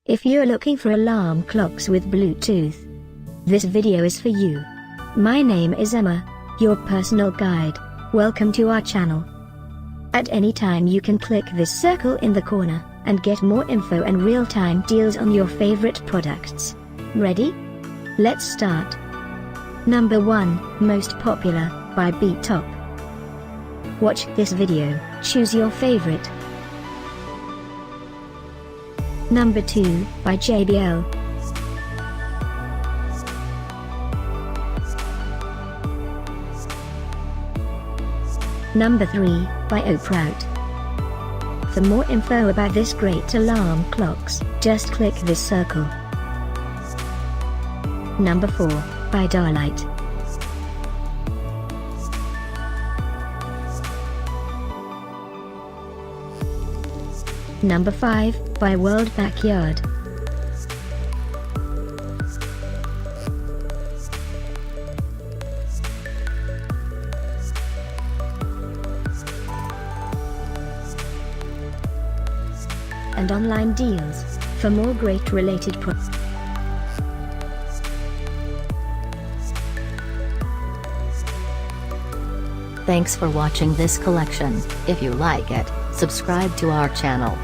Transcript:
If you're looking for alarm clocks with Bluetooth, this video is for you. My name is Emma, your personal guide. Welcome to our channel. At any time you can click this circle in the corner, and get more info and real-time deals on your favorite products. Ready? Let's start. Number 1, Most Popular, by BeeTop. Watch this video, choose your favorite. Number 2, by JBL. Number 3, by OPROUT. For more info about this great alarm clocks, just click this circle. Number 4, by DARLITE. Number 5, by World Backyard. And online deals, for more great related products. Thanks for watching this collection. If you like it, subscribe to our channel.